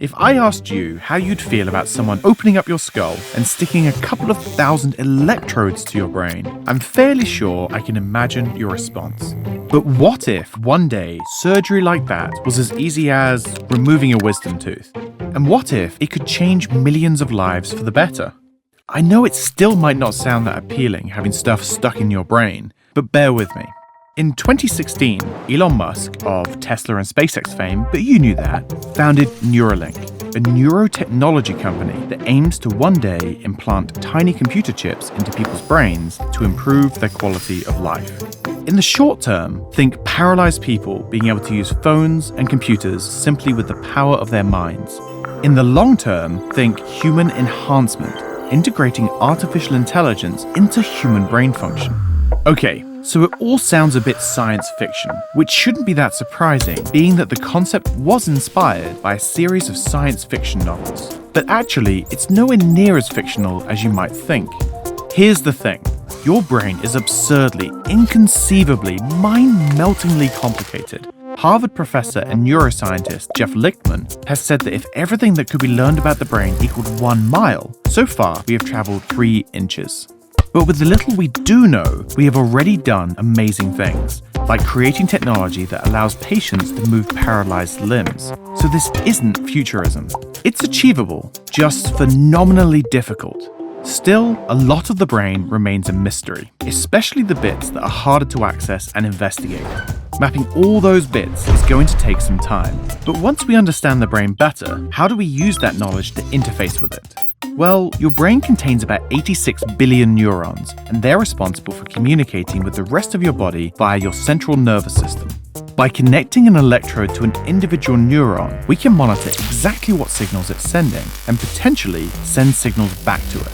If I asked you how you'd feel about someone opening up your skull and sticking a couple of thousand electrodes to your brain, I'm fairly sure I can imagine your response. But what if one day surgery like that was as easy as removing a wisdom tooth? And what if it could change millions of lives for the better? I know it still might not sound that appealing having stuff stuck in your brain, but bear with me. In 2016, Elon Musk, of Tesla and SpaceX fame, but you knew that, founded Neuralink, a neurotechnology company that aims to one day implant tiny computer chips into people's brains to improve their quality of life. In the short term, think paralyzed people being able to use phones and computers simply with the power of their minds. In the long term, think human enhancement, integrating artificial intelligence into human brain function. Okay, so it all sounds a bit science fiction, which shouldn't be that surprising, being that the concept was inspired by a series of science fiction novels. But actually, it's nowhere near as fictional as you might think. Here's the thing. Your brain is absurdly, inconceivably, mind-meltingly complicated. Harvard professor and neuroscientist Jeff Lichtman has said that if everything that could be learned about the brain equaled 1 mile, so far we have traveled 3 inches. But with the little we do know, we have already done amazing things, like creating technology that allows patients to move paralyzed limbs. So this isn't futurism. It's achievable, just phenomenally difficult. Still, a lot of the brain remains a mystery, especially the bits that are harder to access and investigate. Mapping all those bits is going to take some time. But once we understand the brain better, how do we use that knowledge to interface with it? Well, your brain contains about 86 billion neurons, and they're responsible for communicating with the rest of your body via your central nervous system. By connecting an electrode to an individual neuron, we can monitor exactly what signals it's sending and potentially send signals back to it.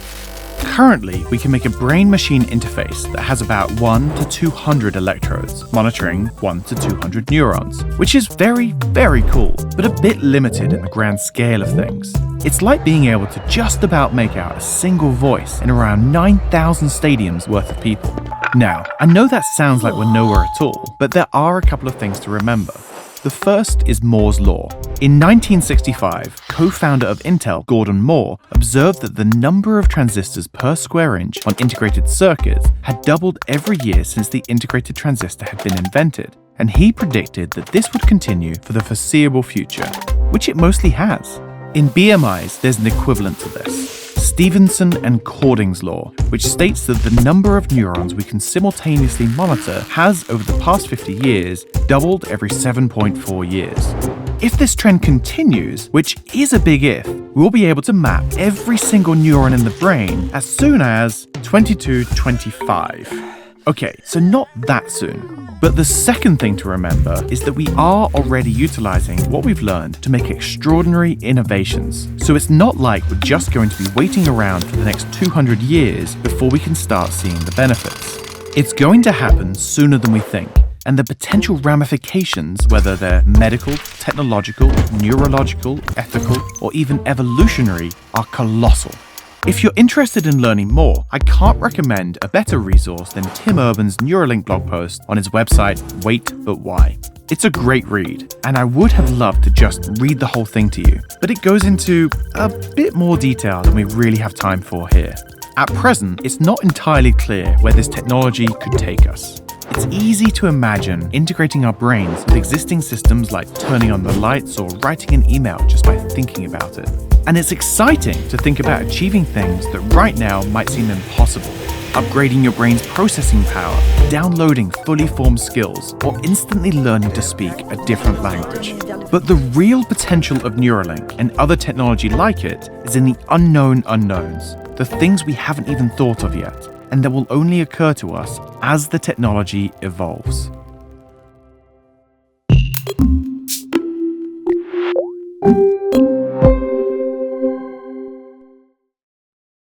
Currently, we can make a brain-machine interface that has about 1 to 200 electrodes, monitoring 1 to 200 neurons, which is very, very cool, but a bit limited in the grand scale of things. It's like being able to just about make out a single voice in around 9,000 stadiums worth of people. Now, I know that sounds like we're nowhere at all, but there are a couple of things to remember. The first is Moore's Law. In 1965, co-founder of Intel, Gordon Moore, observed that the number of transistors per square inch on integrated circuits had doubled every year since the integrated transistor had been invented, and he predicted that this would continue for the foreseeable future, which it mostly has. In BMIs, there's an equivalent to this. Stevenson and Cording's law, which states that the number of neurons we can simultaneously monitor has, over the past 50 years, doubled every 7.4 years. If this trend continues, which is a big if, we'll be able to map every single neuron in the brain as soon as 2025. Okay, so not that soon. But the second thing to remember is that we are already utilizing what we've learned to make extraordinary innovations. So it's not like we're just going to be waiting around for the next 200 years before we can start seeing the benefits. It's going to happen sooner than we think, and the potential ramifications, whether they're medical, technological, neurological, ethical, or even evolutionary, are colossal. If you're interested in learning more, I can't recommend a better resource than Tim Urban's Neuralink blog post on his website, Wait But Why. It's a great read, and I would have loved to just read the whole thing to you, but it goes into a bit more detail than we really have time for here. At present, it's not entirely clear where this technology could take us. It's easy to imagine integrating our brains with existing systems like turning on the lights or writing an email just by thinking about it. And it's exciting to think about achieving things that right now might seem impossible. Upgrading your brain's processing power, downloading fully formed skills, or instantly learning to speak a different language. But the real potential of Neuralink and other technology like it is in the unknown unknowns, the things we haven't even thought of yet, and that will only occur to us as the technology evolves.